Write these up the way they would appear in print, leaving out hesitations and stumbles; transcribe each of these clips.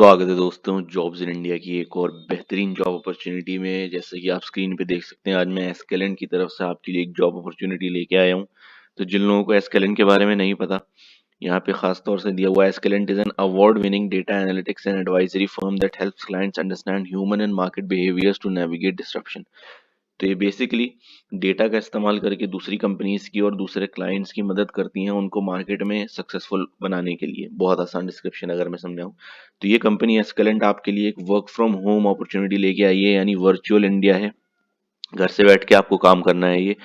स्वागत है दोस्तों जॉब्स इन इंडिया की एक और बेहतरीन जॉब अपॉर्चुनिटी में। जैसे कि आप स्क्रीन पे देख सकते हैं, आज मैं एस्केलेंट की तरफ से आपके लिए एक जॉब अपॉर्चुनिटी लेके आया हूँ। तो जिन लोगों को एस्केलेंट के बारे में नहीं पता, यहाँ पे खास तौर से दिया हुआ है, Escalent is an award winning data analytics and advisory firm that helps clients understand human and market behaviours to navigate disruption. तो ये बेसिकली डेटा का इस्तेमाल करके दूसरी कंपनीज की और दूसरे क्लाइंट्स की मदद करती हैं उनको मार्केट में सक्सेसफुल बनाने के लिए। बहुत आसान डिस्क्रिप्शन अगर मैं समझाऊं तो ये कंपनी एस्केलेंट आपके लिए एक वर्क फ्रॉम होम अपॉर्चुनिटी लेके आई है, यानी वर्चुअल इंडिया है। घर से बैठ के आपको काम करना है। ये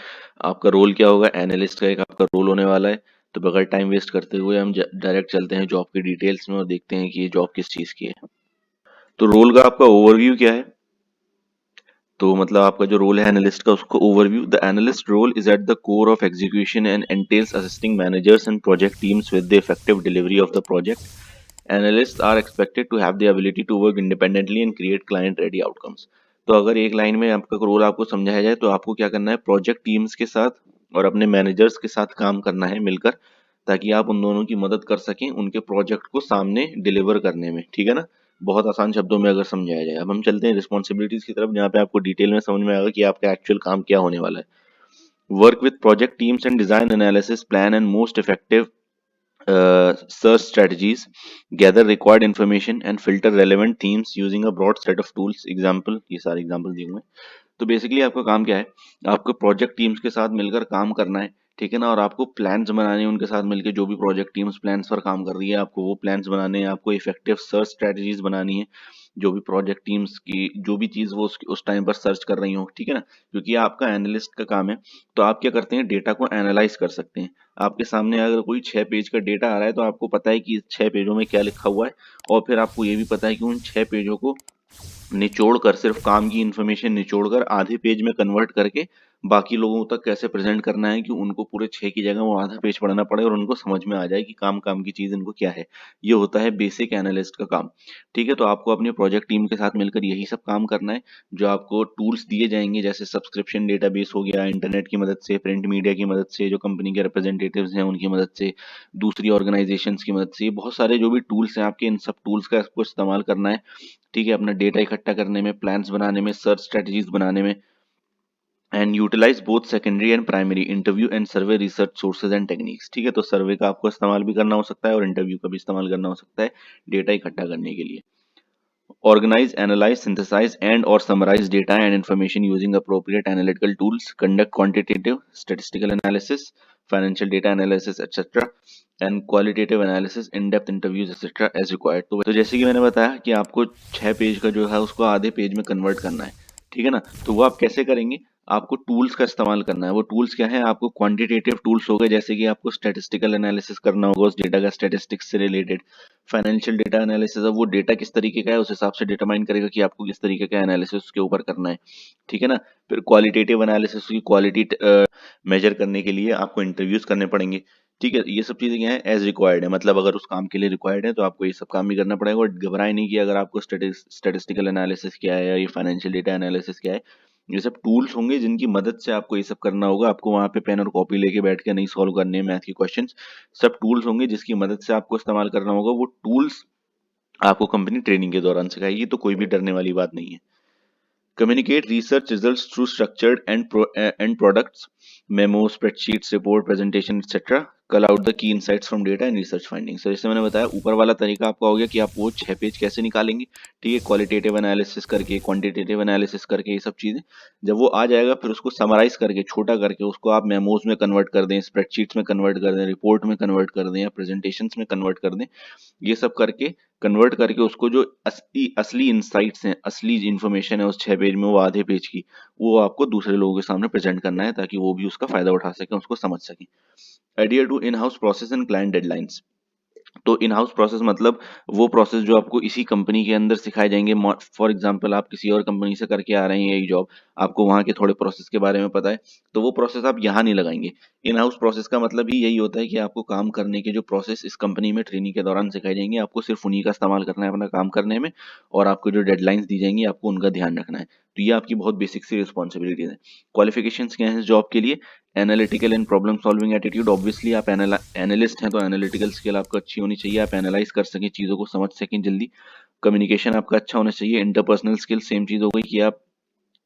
आपका रोल क्या होगा, एनालिस्ट का एक आपका रोल होने वाला है। तो बगैर टाइम वेस्ट करते हुए हम डायरेक्ट चलते हैं जॉब की डिटेल्स में और देखते हैं कि ये जॉब किस चीज़ की है। तो रोल का आपका ओवरव्यू क्या है, तो मतलब आपका जो रोल है एनालिस्ट का, उसको overview. The analyst role is at the core of execution and entails assisting managers and project teams with the effective delivery of the project. Analyst are expected to have the ability to work independently and create client ready outcomes. तो अगर एक line में आपका role आपको समझाया जाए तो आपको क्या करना है, प्रोजेक्ट टीम्स के साथ और अपने मैनेजर्स के साथ काम करना है मिलकर, ताकि आप उन दोनों की मदद कर सकें उनके प्रोजेक्ट को सामने डिलीवर करने में। ठीक है ना, बहुत आसान शब्दों में अगर समझाया जाए। अब हम चलते हैं रिस्पॉन्सिबिलिटीज की तरफ, जहाँ पे आपको डिटेल में समझ में आएगा कि आपका एक्चुअल काम क्या होने वाला है। Work with project teams and design analysis plan and most effective search strategies, gather required information and filter relevant themes using a broad set of tools। Example, ये सारे एग्जाम्पल दिए हुए हैं। तो बेसिकली आपका काम क्या है, आपको प्रोजेक्ट टीम्स के साथ मिलकर काम करना है। ठीक है ना, और आपको प्लान्स बनाने हैं उनके साथ मिलकर। जो भी प्रोजेक्ट टीम्स प्लान्स पर काम कर रही है, आपको वो प्लान्स बनाने हैं। आपको इफेक्टिव सर्च स्ट्रेटजीज बनानी है, जो भी प्रोजेक्ट टीम्स की जो भी चीज़ वो उस टाइम पर सर्च कर रही हो। ठीक है ना, क्योंकि आपका एनालिस्ट का काम है। तो आप क्या करते हैं, डेटा को एनालाइज कर सकते हैं। आपके सामने अगर कोई 6 पेज का डेटा आ रहा है तो आपको पता है कि इस 6 पेजों में क्या लिखा हुआ है, और फिर आपको ये भी पता है कि उन 6 पेजों को निचोड़ कर, सिर्फ काम की इंफॉर्मेशन निचोड़ कर आधे पेज में कन्वर्ट करके बाकी लोगों तक कैसे प्रेजेंट करना है कि उनको पूरे 6 की जगह वो आधा पेज पढ़ना पड़े और उनको समझ में आ जाए कि काम काम की चीज इनको क्या है। ये होता है बेसिक एनालिस्ट का काम। ठीक है, तो आपको अपनी प्रोजेक्ट टीम के साथ मिलकर यही सब काम करना है। जो आपको टूल्स दिए जाएंगे, जैसे सब्सक्रिप्शन डेटाबेस हो गया, इंटरनेट की मदद से, प्रिंट मीडिया की मदद से, जो कंपनी के रिप्रेजेंटेटिव्स हैं उनकी मदद से, दूसरी ऑर्गेनाइजेशंस की मदद से, बहुत सारे जो भी टूल्स हैं आपके, इन सब टूल्स का आपको इस्तेमाल करना है। ठीक है, अपना डेटा इकट्ठा करने में, प्लान्स बनाने में, सर्च स्ट्रेटजीज बनाने में। And utilise both secondary and primary interview and survey research sources and techniques. ठीक है, तो सर्वे का आपको इस्तेमाल भी करना हो सकता है और इंटरव्यू का भी इस्तेमाल करना हो सकता है डेटा इकट्ठा करने के लिए। Organize, analyze, synthesize, and or summarize data and information using appropriate analytical tools. Conduct quantitative, statistical analysis, financial data analysis, etc. and qualitative analysis, in-depth interviews, etc. as required। तो जैसे कि मैंने बताया कि आपको 6 पेज का जो है उसको आधे पेज में कन्वर्ट करना है। ठीक है ना, तो वो आप कैसे करेंगे, आपको टूल्स का इस्तेमाल करना है। वो टूल्स क्या है, आपको क्वांटिटेटिव टूल्स हो गए, जैसे कि आपको स्टैटिस्टिकल एनालिसिस करना होगा उस डेटा का, स्टैटिस्टिक्स से रिलेटेड। फाइनेंशियल डेटा एनालिसिस है, वो डेटा किस तरीके का है उस हिसाब से डिटरमाइन करेगा कि आपको किस तरीके का एनालिसिस उसके ऊपर करना है। ठीक है ना, फिर क्वालिटेटिव एनालिसिस की क्वालिटी मेजर करने के लिए आपको इंटरव्यूज करने पड़ेंगे। ठीक है, ये सब चीजें क्या है, एज रिक्वायर्ड है, मतलब अगर उस काम के लिए रिक्वायर्ड है तो आपको ये सब काम भी करना पड़ेगा। और घबराए नहीं कि अगर आपको स्टेटिस्टिकल एनालिसिस क्या है या ये फाइनेंशियल डेटा एनालिसिस क्या है, ये सब टूल्स होंगे जिनकी मदद से आपको ये सब करना होगा। आपको वहां पे पेन और कॉपी लेके बैठ के नहीं सॉल्व करने हैं मैथ के क्वेश्चंस। सब टूल्स होंगे जिसकी मदद से आपको इस्तेमाल करना होगा। वो टूल्स आपको कंपनी ट्रेनिंग के दौरान सिखाएगी, तो कोई भी डरने वाली बात नहीं है। Communicate research results through structured end products, memos, spreadsheets, report, presentation, etc. Call out the key insights from data and research findings। तो जैसे मैंने बताया, ऊपर वाला तरीका आपका हो गया कि आप वो 6 पेज कैसे निकालेंगे। ठीक है, क्वालिटेटिव एनालिसिस करके, क्वांटिटेटिव एनालिसिस करके, ये सब चीजें जब वो आ जाएगा फिर उसको समराइज करके, छोटा करके उसको आप मेमोज में कन्वर्ट कर दें, स्प्रेडशीट्स में कन्वर्ट कर दें, रिपोर्ट में कन्वर्ट कर दें या प्रेजेंटेशंस में कन्वर्ट कर दें। ये सब करके कन्वर्ट करके उसको जो असली असली इंसाइट्स हैं, असली इंफॉर्मेशन है उस 6 पेज में, वो आधे पेज की, वो आपको दूसरे लोगों के सामने प्रेजेंट करना है ताकि वो भी उसका फायदा उठा सकें, उसको समझ सकें। Idea to in house process and client deadlines. तो इन हाउस प्रोसेस मतलब वो प्रोसेस जो आपको इसी कंपनी के अंदर सिखाए जाएंगे। फॉर एग्जांपल, आप किसी और कंपनी से करके आ रहे हैं यही जॉब, आपको वहां के थोड़े प्रोसेस के बारे में पता है, तो वो प्रोसेस आप यहाँ नहीं लगाएंगे। इन हाउस प्रोसेस का मतलब ही यही होता है कि आपको काम करने के जो प्रोसेस इस कंपनी में ट्रेनिंग के दौरान सिखाए जाएंगे, आपको सिर्फ उन्हीं का इस्तेमाल करना है अपना काम करने में, और आपको जो डेडलाइंस दी जाएंगी आपको उनका ध्यान रखना है। तो ये आपकी बहुत बेसिक सी रिस्पॉन्सिबिलिटीज है। क्वालिफिकेशंस क्या है इस जॉब के लिए, analytical and problem solving attitude. Obviously आप एनालिस्ट हैं तो एनालिटिकल स्किल आपको अच्छी होनी चाहिए, आप एनालाइज कर सकें, चीज़ों को समझ सकें जल्दी। कम्युनिकेशन आपका अच्छा होना चाहिए, इंटरपर्सनल स्किल सेम चीज़ हो गई कि आप,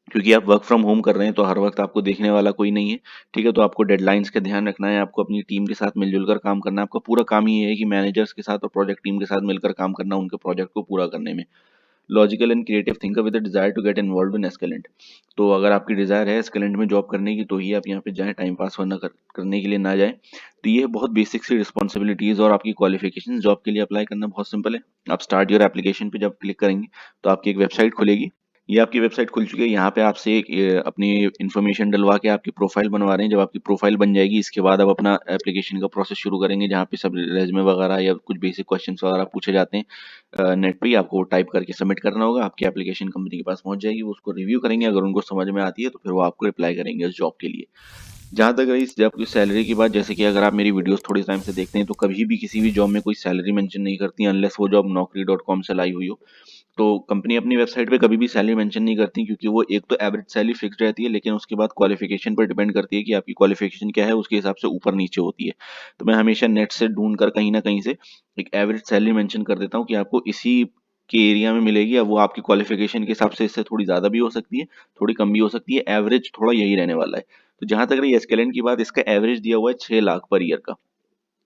क्योंकि आप वर्क फ्रॉम होम कर रहे हैं तो हर वक्त आपको देखने वाला कोई नहीं है, ठीक है। तो आपको डेडलाइंस का ध्यान रखना है, आपको अपनी टीम के साथ मिलजुल कर काम करना है, आपका पूरा काम ही ये है कि मैनेजर्स के साथ और प्रोजेक्ट टीम के साथ मिलकर काम करना उनके प्रोजेक्ट को पूरा करने में। Logical and creative thinker with desire to get involve in Escalent. तो अगर आपकी डिजायर है एस्केलेंट में जॉब करने की तो ही आप यहाँ पे जाएं, टाइम पास वरना करने के लिए ना जाएं। तो ये बहुत बेसिक सी रिस्पॉन्सिबिलिटीज और आपकी क्वालिफिकेशन। जॉब के लिए अप्लाई करना बहुत सिंपल है। आप स्टार्ट योर एप्लीकेशन पे जब क्लिक करेंगे तो आपकी एक वेबसाइट खुलेगी। ये आपकी वेबसाइट खुल चुकी है। यहाँ पे आपसे एक अपनी इन्फॉर्मेशन डलवा के आपकी प्रोफाइल बनवा रहे हैं। जब आपकी प्रोफाइल बन जाएगी इसके बाद आप अपना एप्लीकेशन का प्रोसेस शुरू करेंगे, जहाँ पे सब रेज्यूमे वगैरह या कुछ बेसिक क्वेश्चंस वगैरह पूछे जाते हैं। नेट पे ही आपको टाइप करके सबमिट करना होगा, आपकी एप्लीकेशन कंपनी के पास पहुंच जाएगी, वो उसको रिव्यू करेंगे, अगर उनको समझ में आती है तो फिर वो आपको रिप्लाई करेंगे उस जॉब के लिए। जहाँ तक रही जब की सैलरी की बात, जैसे कि अगर आप मेरी वीडियोस थोड़ी टाइम से देखते हैं तो कभी भी किसी भी जॉब में कोई सैलरी मेंशन नहीं करती अनलेस वो जॉब naukri.com से लाई हुई हो। तो कंपनी अपनी वेबसाइट पे कभी भी सैलरी मेंशन नहीं करती, क्योंकि वो एक तो एवरेज सैलरी फिक्स रहती है, लेकिन उसके बाद क्वालिफिकेशन पर डिपेंड करती है कि आपकी क्वालिफिकेशन क्या है, उसके हिसाब से ऊपर नीचे होती है। तो मैं हमेशा नेट से ढूंढ कर कहीं ना कहीं से एक एवरेज सैलरी मेंशन कर देता हूँ कि आपको इसी के एरिया में मिलेगी। अब वो आपकी क्वालिफिकेशन के हिसाब से इससे थोड़ी ज्यादा भी हो सकती है, थोड़ी कम भी हो सकती है, एवरेज थोड़ा यही रहने वाला है। तो जहां तक रही एस्केलेंट की बात, इसका एवरेज दिया हुआ है 6 लाख पर ईयर का,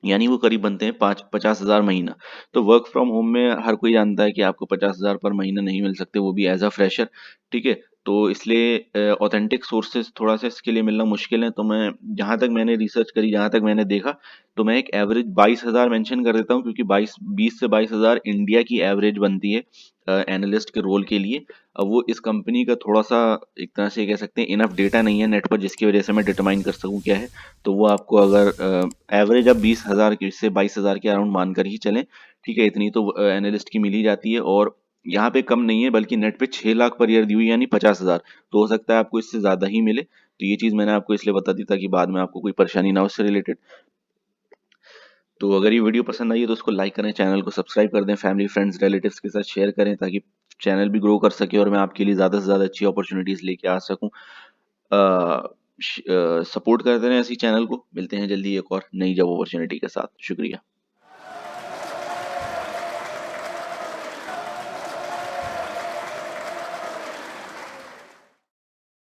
यानी वो करीब बनते हैं 50,000 महीना। तो वर्क फ्रॉम होम में हर कोई जानता है कि आपको 50,000 पर महीना नहीं मिल सकते, वो भी एज अ फ्रेशर, ठीक है। तो इसलिए ऑथेंटिक सोर्सेज थोड़ा सा इसके लिए मिलना मुश्किल है। तो मैं जहां तक मैंने रिसर्च करी, जहां तक मैंने देखा, तो मैं एक एवरेज 22,000 मेंशन कर देता हूँ, क्योंकि 20 से 22,000 इंडिया की एवरेज बनती है एनालिस्ट के रोल के लिए। अब वो इस कंपनी का थोड़ा सा एक तरह से कह सकते हैं इनफ डेटा नहीं है नेट पर, जिसकी वजह से मैं डिटरमाइन कर सकूं क्या है। तो वो आपको अगर एवरेज आप 20,000 की से 22,000 के अराउंड मानकर ही चलें, ठीक है, इतनी तो एनालिस्ट की मिल ही जाती है। और यहाँ पे कम नहीं है, बल्कि नेट पे 6 लाख पर ईयर दी हुई, यानी 50,000। तो हो सकता है आपको इससे ज्यादा ही मिले। तो ये चीज मैंने आपको इसलिए बता दी ताकि बाद में आपको कोई परेशानी ना हो इससे रिलेटेड। तो अगर ये वीडियो पसंद आई है तो उसको लाइक करें, चैनल को सब्सक्राइब कर दें, फैमिली फ्रेंड्स रिलेटिव्स के साथ शेयर करें, ताकि चैनल भी ग्रो कर सके और मैं आपके लिए ज़्यादा से ज़्यादा अच्छी अपॉर्चुनिटीज़ लेके आ सकूं। सपोर्ट करते रहें ऐसी चैनल को। मिलते हैं जल्दी एक और नई जॉब अपॉर्चुनिटी के साथ। शुक्रिया।